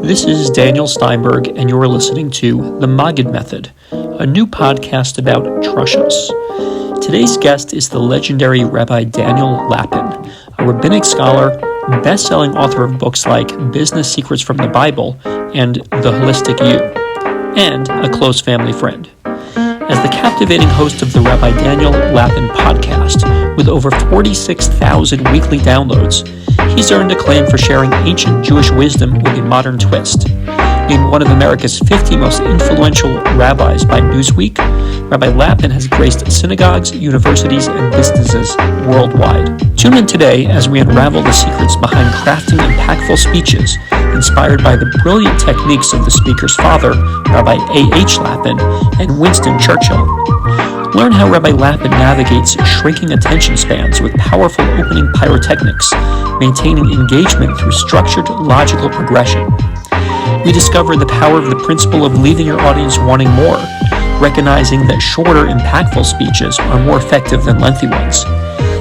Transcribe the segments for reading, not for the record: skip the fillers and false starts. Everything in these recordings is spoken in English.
This is Daniel Steinberg, and you're listening to The Maggid Method, a new podcast about drushos. Today's guest is the legendary Rabbi Daniel Lapin, a rabbinic scholar, best-selling author of books like Business Secrets from the Bible and The Holistic You, and a close family friend. As the captivating host of the Rabbi Daniel Lapin podcast, with over 46,000 weekly downloads, he's earned acclaim for sharing ancient Jewish wisdom with a modern twist. Named one of America's 50 most influential rabbis by Newsweek, Rabbi Lapin has graced synagogues, universities, and businesses worldwide. Tune in today as we unravel the secrets behind crafting impactful speeches inspired by the brilliant techniques of the speaker's father, Rabbi A.H. Lapin, and Winston Churchill. Learn how Rabbi Lapin navigates shrinking attention spans with powerful opening pyrotechnics, maintaining engagement through structured, logical progression. We discover the power of the principle of leaving your audience wanting more, recognizing that shorter, impactful speeches are more effective than lengthy ones.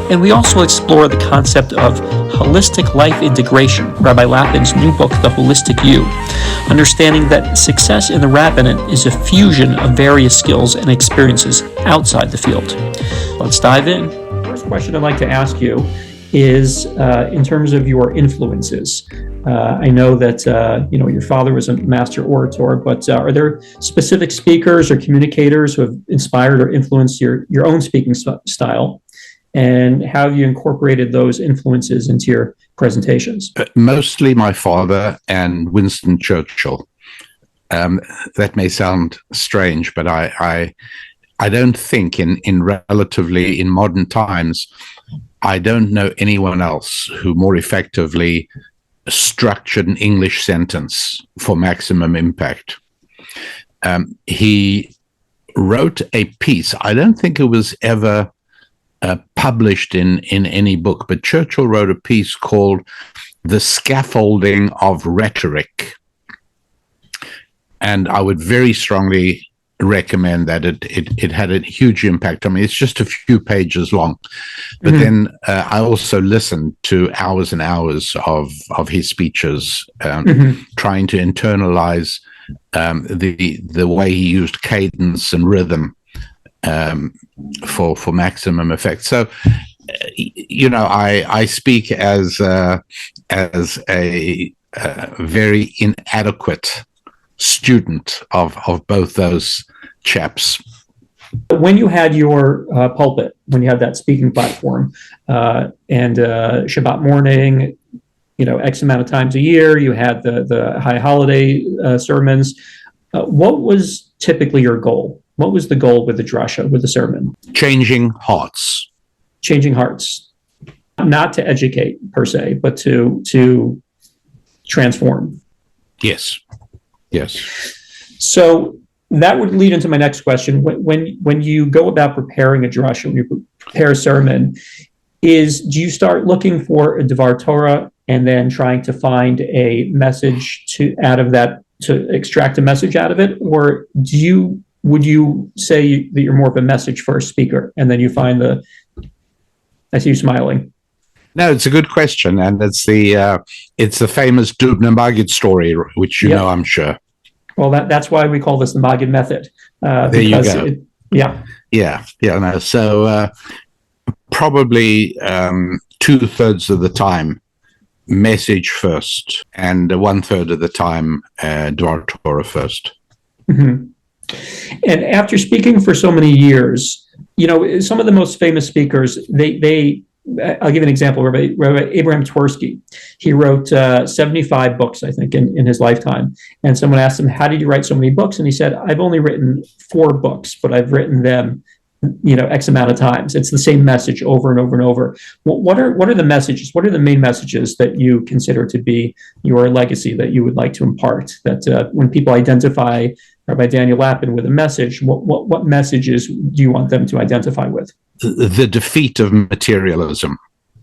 And we also explore the concept of holistic life integration, Rabbi Lapin's new book, The Holistic You, understanding that success in the rabbinate is a fusion of various skills and experiences outside the field. Let's dive in. First question I'd like to ask you is in terms of your influences. I know that your father was a master orator, but are there specific speakers or communicators who have inspired or influenced your own speaking style? And how have you incorporated those influences into your presentations? Mostly my father and Winston Churchill. That may sound strange, but I don't think in modern times, I don't know anyone else who more effectively structured an English sentence for maximum impact. He wrote a piece. I don't think it was ever published in any book, but Churchill wrote a piece called The Scaffolding of Rhetoric. And I would very strongly recommend that. It had a huge impact. I mean, it's just a few pages long. But then I also listened to hours and hours of his speeches, trying to internalize the way he used cadence and rhythm for maximum effect. So, I speak as a very inadequate student of both those chaps. When you had your pulpit, when you had that speaking platform, and Shabbat morning, X amount of times a year, you had the high holiday sermons. What was typically your goal? What was the goal with the drasha, with the sermon? Changing hearts. Changing hearts. Not to educate per se, but to transform. Yes. So that would lead into my next question. When you go about preparing a drasha, when you prepare a sermon, do you start looking for a Devar Torah and then trying to find a message to extract a message out of it, or would you say that you're more of a message first speaker, and then you find I see you smiling. No, it's a good question, and it's the famous Dubna Maggid story, which you know, I'm sure. Well, that's why we call this the Maggid method. There you go. No, so probably 2/3 of the time, message first, and 1/3 of the time, Dvar Torah first. Mm-hmm. And after speaking for so many years, some of the most famous speakers, I'll give an example. Rabbi Abraham Twersky, he wrote 75 books, I think, in his lifetime. And someone asked him, how did you write so many books? And he said, I've only written 4 books, but I've written them, X amount of times. It's the same message over and over and over. What are the messages? What are the main messages that you consider to be your legacy that you would like to impart? That when people identify Rabbi Daniel Lapin with a message, what messages do you want them to identify with? The defeat of materialism.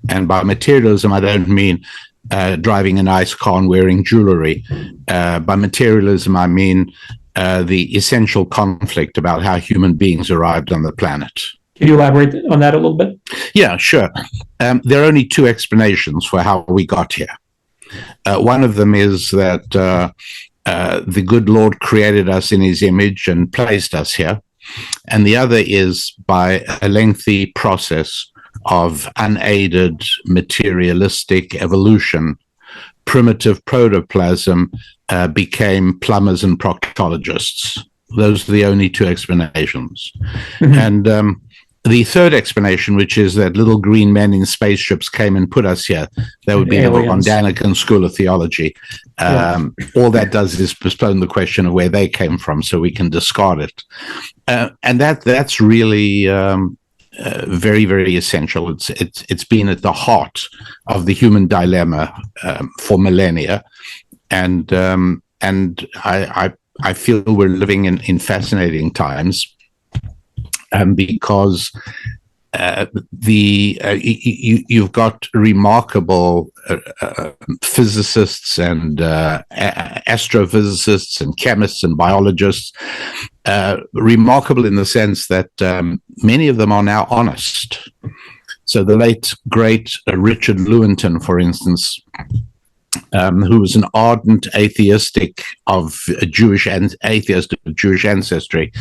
And by materialism, I don't mean driving a nice car and wearing jewelry. By materialism, I mean the essential conflict about how human beings arrived on the planet. Can you elaborate on that a little bit? Yeah, sure. There are only 2 explanations for how we got here. One of them is that the good Lord created us in his image and placed us here. And the other is by a lengthy process of unaided materialistic evolution, primitive protoplasm became plumbers and proctologists. Those are the only two explanations. Mm-hmm. And the third explanation, which is that little green men in spaceships came and put us here, that would be the von Daniken School of Theology. All that does is postpone the question of where they came from, so we can discard it. And that's really very, very essential. It's been at the heart of the human dilemma for millennia, and I feel we're living in fascinating times. Because you've got remarkable physicists and astrophysicists and chemists and biologists, remarkable in the sense that many of them are now honest. So the late, great Richard Lewontin, for instance, who was an ardent atheist of Jewish ancestry,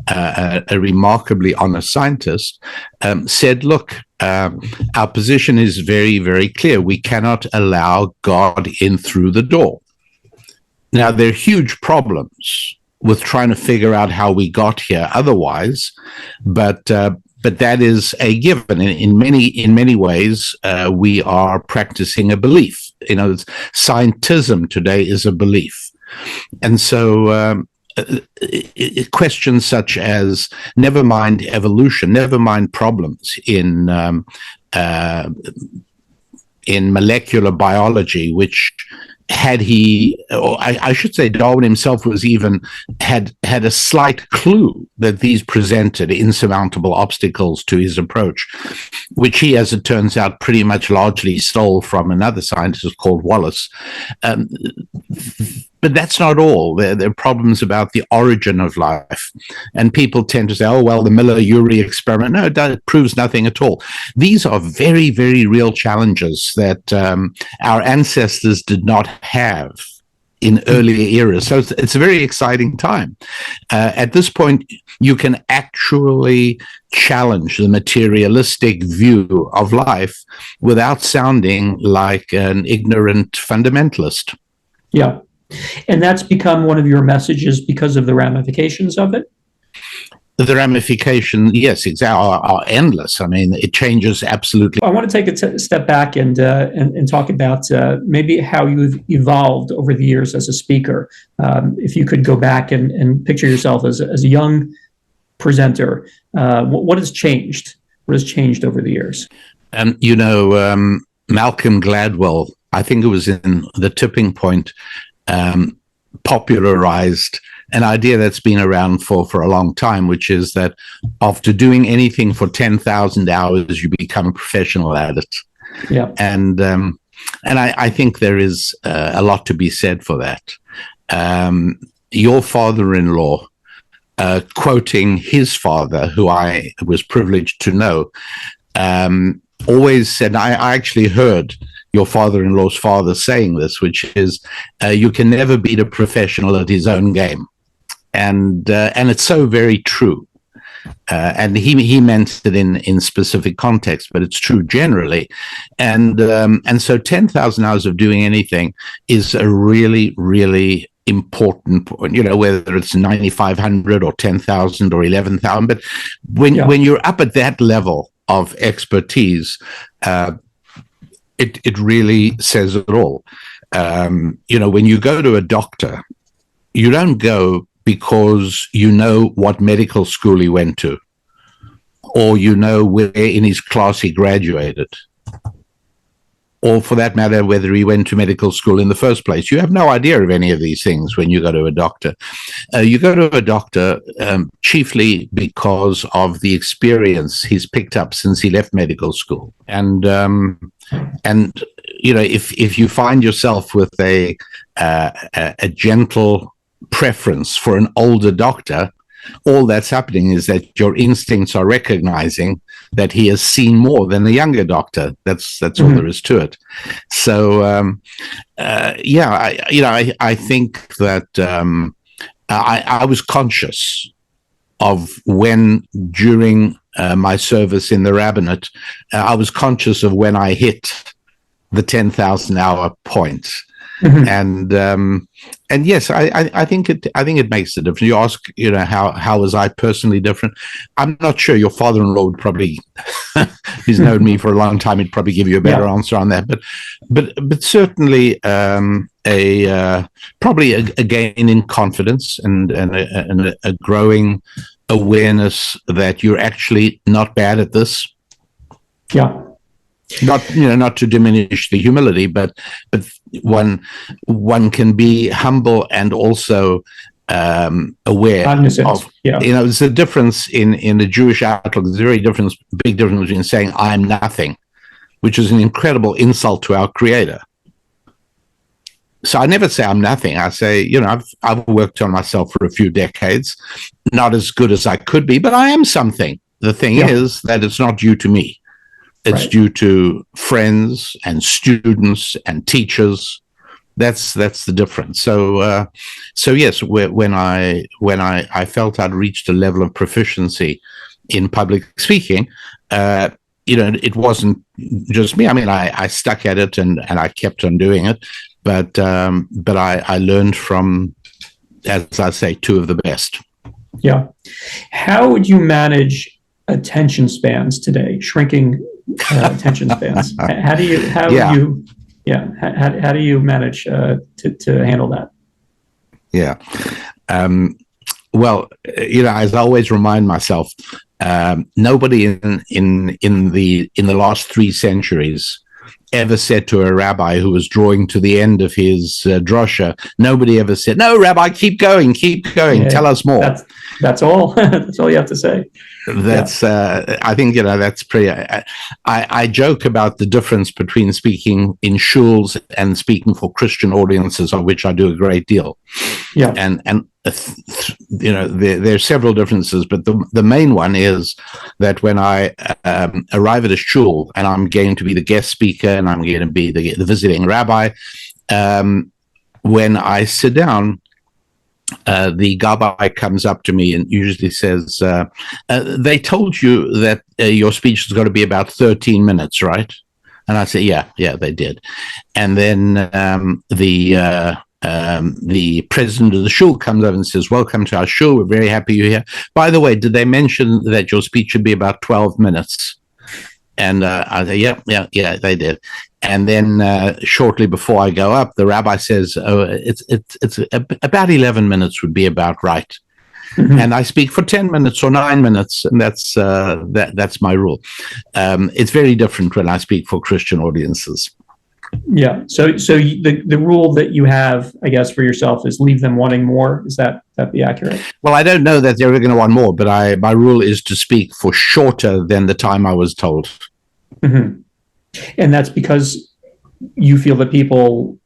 a remarkably honest scientist, said, look, our position is very, very clear. We cannot allow God in through the door. Now, there are huge problems with trying to figure out how we got here otherwise, but that is a given. In many ways, we are practicing a belief. Scientism today is a belief. And so questions such as, never mind evolution, never mind problems in molecular biology, which I should say Darwin himself was even had a slight clue that these presented insurmountable obstacles to his approach, which he, as it turns out, pretty much largely stole from another scientist called Wallace. But that's not all. There are problems about the origin of life. And people tend to say, oh, well, the Miller-Urey experiment, no, it proves nothing at all. These are very, very real challenges that our ancestors did not have in earlier eras. So it's a very exciting time. At this point, you can actually challenge the materialistic view of life without sounding like an ignorant fundamentalist. Yeah. And that's become one of your messages because of the ramifications of it? The ramifications, yes, exactly, are endless. I mean, it changes absolutely. I want to take a step back and talk about maybe how you've evolved over the years as a speaker. If you could go back and picture yourself as a young presenter, what has changed? What has changed over the years? Malcolm Gladwell, I think it was in The Tipping Point, popularized an idea that's been around for a long time, which is that after doing anything for 10,000 hours, you become a professional at it. Yeah. And I think there is a lot to be said for that. Your father-in-law, quoting his father, who I was privileged to know, always said, I actually heard your father-in-law's father saying this, which is, you can never beat a professional at his own game. And it's so very true. And he meant it in specific context, but it's true generally. And so 10,000 hours of doing anything is a really, really important point, whether it's 9,500 or 10,000 or 11,000. But when you're up at that level of expertise, it really says it all. When you go to a doctor, you don't go because you know what medical school he went to, or you know where in his class he graduated, or for that matter, whether he went to medical school in the first place. You have no idea of any of these things when you go to a doctor. You go to a doctor chiefly because of the experience he's picked up since he left medical school. And if you find yourself with a gentle preference for an older doctor, all that's happening is that your instincts are recognizing that he has seen more than the younger doctor. That's all there is to it. So I think that I was conscious of when during my service in the rabbinate, I was conscious of when I hit the 10,000 hour point. And yes, I think it makes a difference. You ask, how was I personally different? I'm not sure. Your father-in-law would probably, he's known me for a long time. He'd probably give you a better answer on that. But certainly probably a gain in confidence and a growing awareness that you're actually not bad at this. Yeah. Not to diminish the humility, but one can be humble and also aware of. There's a difference in the Jewish outlook. There's a very big difference between saying "I'm nothing," which is an incredible insult to our Creator. So I never say I'm nothing. I say, I've worked on myself for a few decades, not as good as I could be, but I am something. The thing is that it's not due to me. It's due to friends and students and teachers. That's the difference. So yes, when I felt I'd reached a level of proficiency in public speaking, it wasn't just me. I mean, I stuck at it and I kept on doing it, but I learned from, as I say, two of the best. Yeah. How would you manage attention spans today? Shrinking attention spans. How do you manage to handle that? Yeah. Well, as I always remind myself, nobody in the last 3 centuries ever said to a rabbi who was drawing to the end of his drosha, nobody ever said, "No, Rabbi, keep going, tell us more." That's all. That's all you have to say. I think, that's pretty, I joke about the difference between speaking in shuls and speaking for Christian audiences, of which I do a great deal. Yeah. And there are several differences, but the main one is that when I arrive at a shul and I'm going to be the guest speaker and I'm going to be the visiting rabbi, when I sit down, the gabbai comes up to me and usually says, they told you that your speech is going to be about 13 minutes, right? And I say, yeah, they did. And then the president of the shul comes up and says, "Welcome to our shul. We're very happy you're here. By the way, did they mention that your speech should be about 12 minutes? And I say, yeah, they did. And then shortly before I go up, the rabbi says, "Oh, it's about 11 minutes would be about right." And I speak for 10 minutes or 9 minutes, and that's my rule. It's very different when I speak for Christian audiences. Yeah. So the rule that you have, I guess, for yourself is leave them wanting more. Is that be accurate? Well, I don't know that they're going to want more, but my rule is to speak for shorter than the time I was told. Mm-hmm. And that's because you feel that people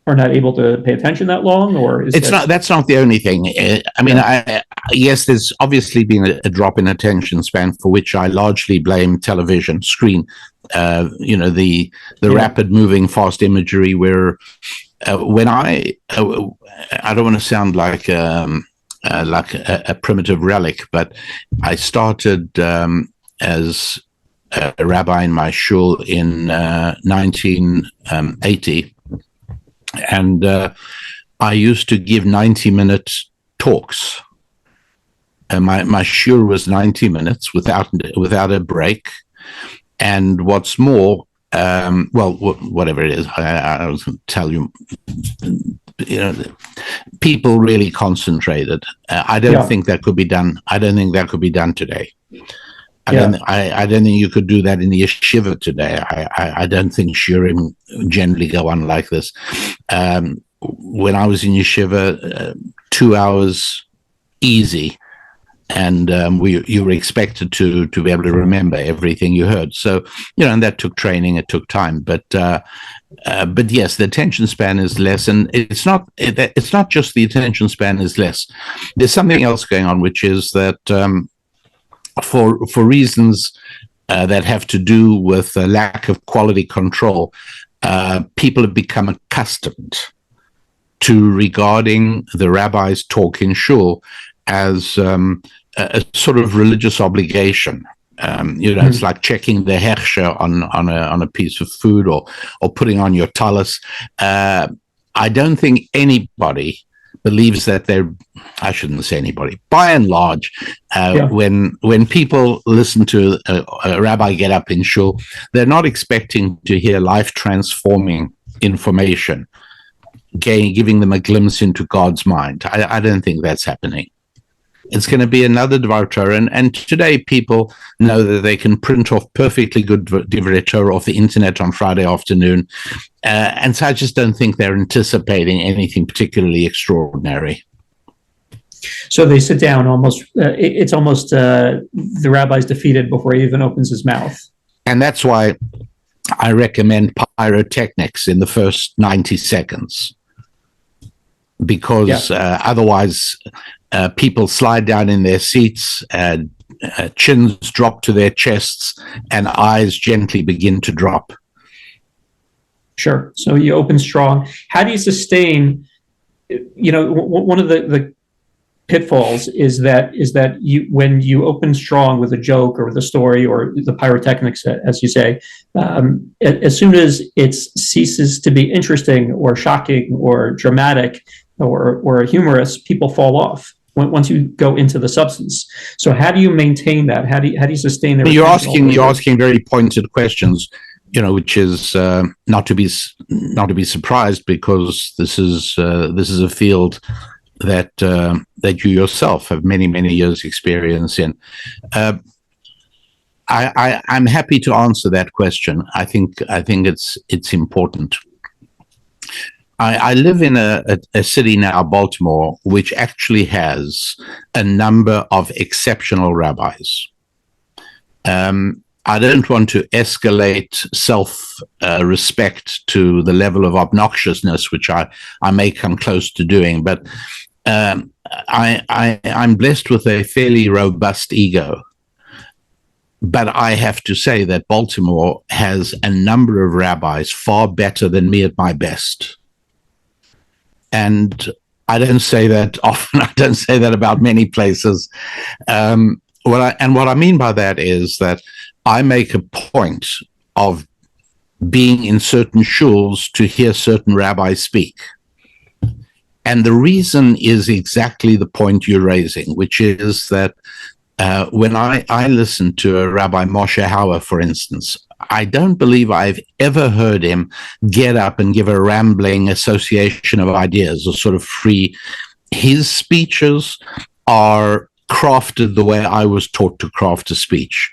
are not able to pay attention that long, or that's not the only thing. I mean, yes, there's obviously been a drop in attention span, for which I largely blame television screen. The rapid moving fast imagery where when I don't want to sound like a primitive relic, but I started as a rabbi in my shul in 1980. And I used to give 90-minute talks. My shul was 90 minutes without a break. And what's more, whatever it is, I was going to tell you, people really concentrated. I don't think that could be done. I don't think that could be done today. I don't think you could do that in the yeshiva today. I don't think shiurim generally go on like this. When I was in yeshiva, 2 hours easy, and you were expected to be able to remember everything you heard. So, and that took training, it took time. But yes, the attention span is less, and it's not just the attention span is less. There's something else going on, which is that for reasons that have to do with a lack of quality control, people have become accustomed to regarding the rabbi's talk in shul as a sort of religious obligation. It's like checking the hechsher on a piece of food, or putting on your talis. I don't think anybody believes that I shouldn't say anybody. By and large, when people listen to a rabbi get up in shul, they're not expecting to hear life-transforming information, giving them a glimpse into God's mind. I don't think that's happening. It's going to be another Dvar Torah, and today people know that they can print off perfectly good Divrei Torah off the internet on Friday afternoon, and so I just don't think they're anticipating anything particularly extraordinary. So they sit down almost. It's almost the rabbi's defeated before he even opens his mouth. And that's why I recommend pyrotechnics in the first 90 seconds, because otherwise people slide down in their seats, chins drop to their chests, and eyes gently begin to drop. Sure. So you open strong. How do you sustain? One of the pitfalls is that when you open strong with a joke or with a story or the pyrotechnics, as you say, as soon as it ceases to be interesting or shocking or dramatic or humorous, people fall off once you go into the substance. So how do you maintain that? How do you sustain that? You're asking very pointed questions, which is not to be surprised, because this is a field that you yourself have many years experience in. I'm happy to answer that question. I think it's important. I live in a city now, Baltimore, which actually has a number of exceptional rabbis. I don't want to escalate self-respect to the level of obnoxiousness, which I may come close to doing, but I'm blessed with a fairly robust ego. But I have to say that Baltimore has a number of rabbis far better than me at my best. And I don't say that often. I don't say that about many places. What I mean by that is that I make a point of being in certain shuls to hear certain rabbis speak. And the reason is exactly the point you're raising, which is that when I listen to a Rabbi Moshe Hauer, for instance, I don't believe I've ever heard him get up and give a rambling association of ideas or sort of free. His speeches are crafted the way I was taught to craft a speech.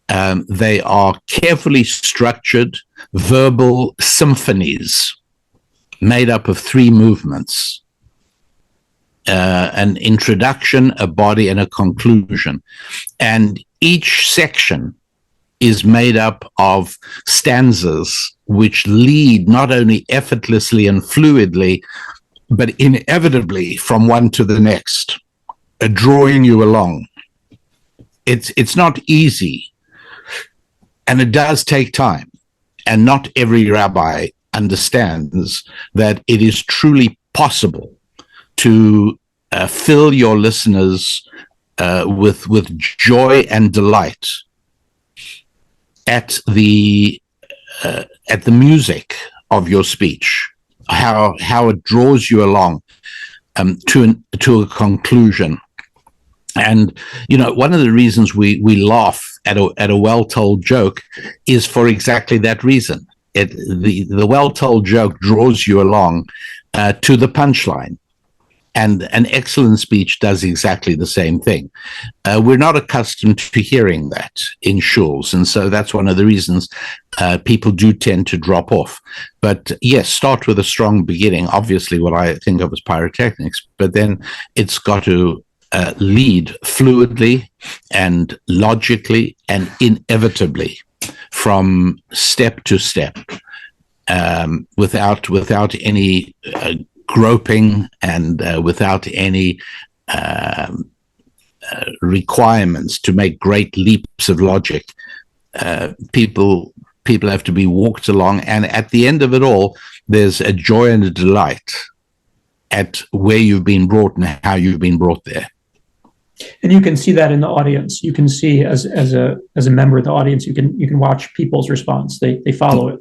They are carefully structured verbal symphonies made up of 3 movements. An introduction, a body, and a conclusion. And each section is made up of stanzas which lead not only effortlessly and fluidly, but inevitably from one to the next, drawing you along. It's not easy, and it does take time. And not every rabbi understands that it is truly possible to fill your listeners with joy and delight at the music of your speech, how it draws you along to a conclusion. And one of the reasons we laugh at a well-told joke is for exactly that reason. The well-told joke draws you along to the punchline. And an excellent speech does exactly the same thing. We're not accustomed to hearing that in shuls, and so that's one of the reasons people do tend to drop off. But yes, start with a strong beginning. Obviously, what I think of as pyrotechnics, but then it's got to lead fluidly and logically and inevitably from step to step, without any groping and without any requirements to make great leaps of logic. People have to be walked along, and at the end of it all, there's a joy and a delight at where you've been brought and how you've been brought there. And you can see that in the audience. You can see as a member of the audience, you can watch people's response. They follow it.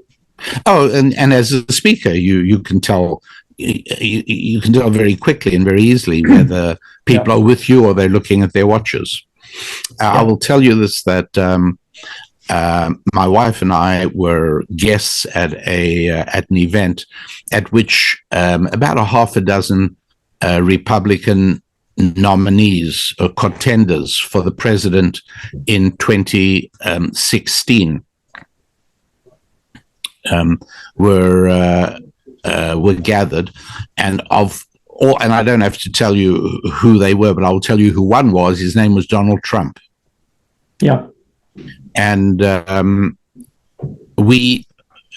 Oh, and as a speaker, you can tell. You can tell very quickly and very easily whether people are with you or they're looking at their watches. I will tell you this, that my wife and I were guests at an event at which about a half a dozen Republican nominees or contenders for the president in 2016 were gathered, and I don't have to tell you who they were, but I'll tell you who one was. His name was Donald Trump. Yeah. And we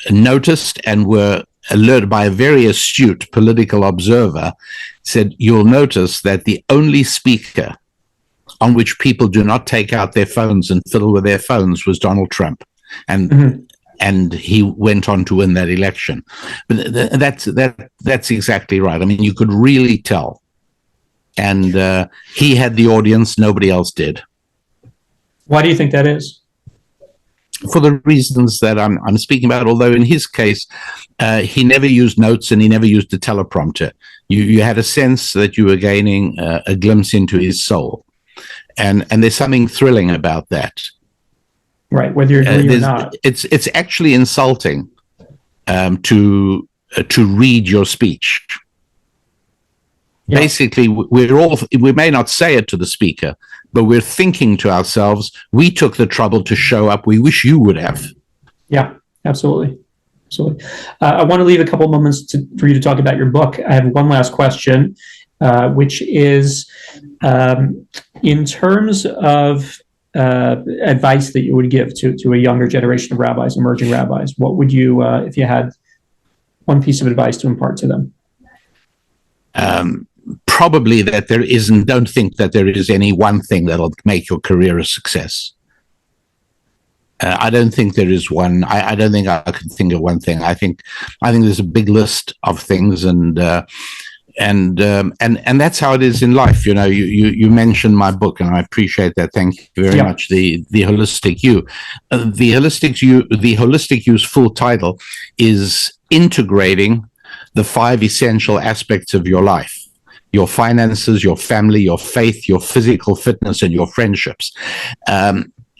noticed and were alerted by a very astute political observer, said, you'll notice that the only speaker on which people do not take out their phones and fiddle with their phones was Donald Trump. And he went on to win that election. But that's exactly right. I mean, you could really tell. And he had the audience, nobody else did. Why do you think that is? For the reasons that I'm speaking about, although in his case, he never used notes and he never used a teleprompter. You had a sense that you were gaining a glimpse into his soul. And there's something thrilling about that. Right, whether you're agree or not. It's actually insulting to read your speech. Yeah. Basically, we may not say it to the speaker, but we're thinking to ourselves, we took the trouble to show up. We wish you would have. Yeah, absolutely. I want to leave a couple of moments for you to talk about your book. I have one last question, which is in terms of advice that you would give to a younger generation of rabbis, emerging rabbis, what would you, if you had one piece of advice to impart to them? Probably that don't think that there is any one thing that'll make your career a success. I don't think there is one. I don't think I could think of one thing. I think there's a big list of things, and that's how it is in life. You know, you mentioned my book, and I appreciate that. Thank you very much. The Holistic You, the Holistic You's full title is Integrating the 5 Essential Aspects of Your Life: your finances, your family, your faith, your physical fitness, and your friendships.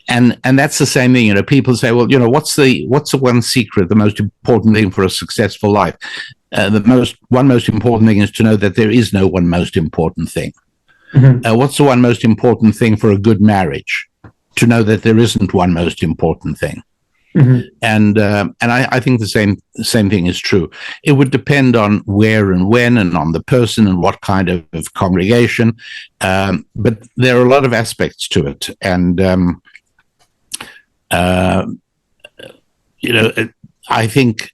And that's the same thing. You know, people say, well, you know, what's the one secret, the most important thing for a successful life? The most important thing is to know that there is no one most important thing. Mm-hmm. What's the one most important thing for a good marriage? To know that there isn't one most important thing. Mm-hmm. And I think the same thing is true. It would depend on where and when, and on the person and what kind of congregation. But there are a lot of aspects to it, and you know, I think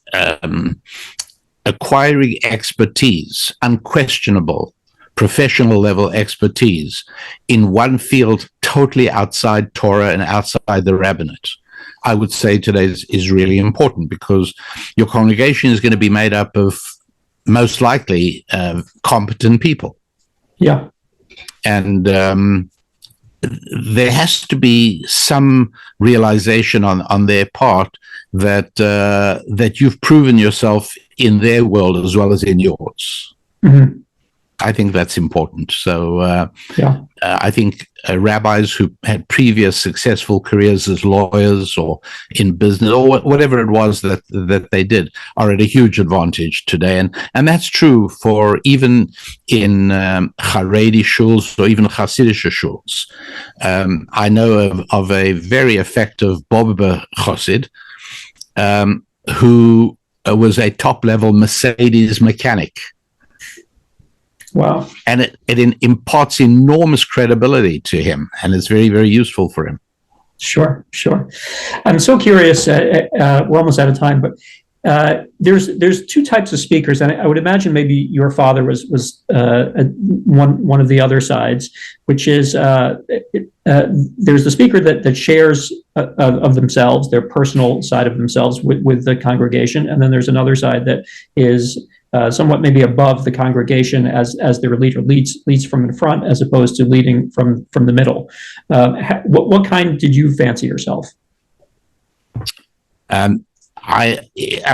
acquiring expertise, unquestionable professional level expertise in one field totally outside Torah and outside the rabbinate, I would say today is really important, because your congregation is going to be made up of most likely competent people. Yeah. And there has to be some realization on their part that you've proven yourself in their world as well as in yours. Mm-hmm. I think that's important. So I think rabbis who had previous successful careers as lawyers or in business or whatever it was that they did are at a huge advantage today. And that's true for even in Haredi shuls or even Hasidic shuls. I know of a very effective Bobber Chassid who was a top-level Mercedes mechanic. Wow. And it imparts enormous credibility to him, and it's very, very useful for him. Sure. I'm so curious, we're almost out of time, but There's two types of speakers, and I would imagine maybe your father was one of the other sides, which is there's the speaker that shares of themselves, their personal side of themselves with the congregation, and then there's another side that is somewhat maybe above the congregation as their leader leads from in front as opposed to leading from the middle. What kind did you fancy yourself? I'm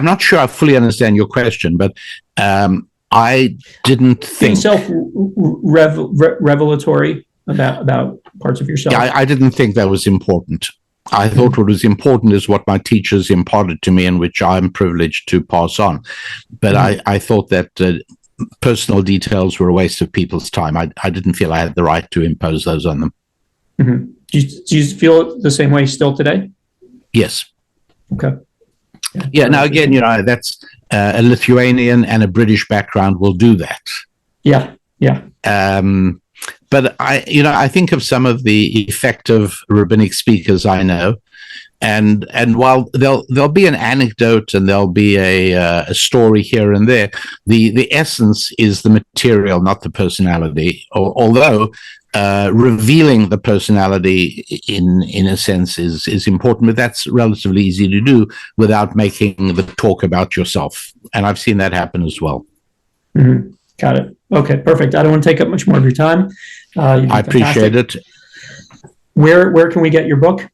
not sure I fully understand your question, but I didn't think self-revelatory about parts of yourself. Yeah, I didn't think that was important. I thought what was important is what my teachers imparted to me and which I'm privileged to pass on. But I thought that personal details were a waste of people's time. I didn't feel I had the right to impose those on them. Mm-hmm. Do you feel the same way still today? Yes. Okay. Yeah. Now, again, that's a Lithuanian and a British background will do that. Yeah. Yeah. But I think of some of the effective rabbinic speakers I know, and while there'll be an anecdote and there'll be a story here and there, the essence is the material, not the personality. Although revealing the personality in a sense is important, but that's relatively easy to do without making the talk about yourself. And I've seen that happen as well. Mm-hmm. Got it. Okay, perfect. I don't want to take up much more of your time. I appreciate it. Where can we get your book?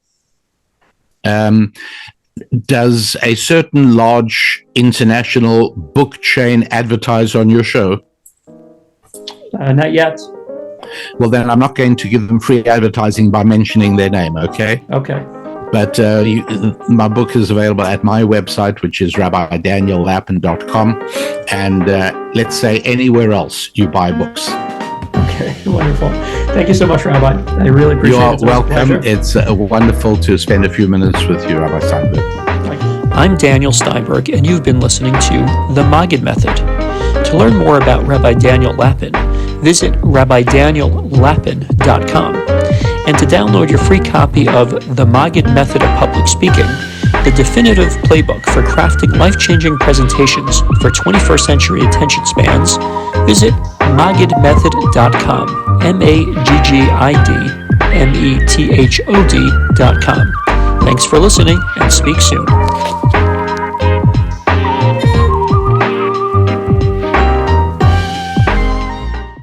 Does a certain large international book chain advertise on your show? Not yet. Well, then I'm not going to give them free advertising by mentioning their name, okay? Okay. But my book is available at my website, which is rabbidaniellapin.com, and let's say anywhere else you buy books. Okay, wonderful. Thank you so much, Rabbi. I really appreciate it. You are welcome. It's wonderful to spend a few minutes with you, Rabbi Steinberg. I'm Daniel Steinberg, and you've been listening to The Maggid Method. To learn more about Rabbi Daniel Lapin, visit rabbidaniellapin.com. And to download your free copy of The Maggid Method of Public Speaking, the definitive playbook for crafting life-changing presentations for 21st century attention spans, visit maggidmethod.com, maggidmethod.com. Thanks for listening, and speak soon.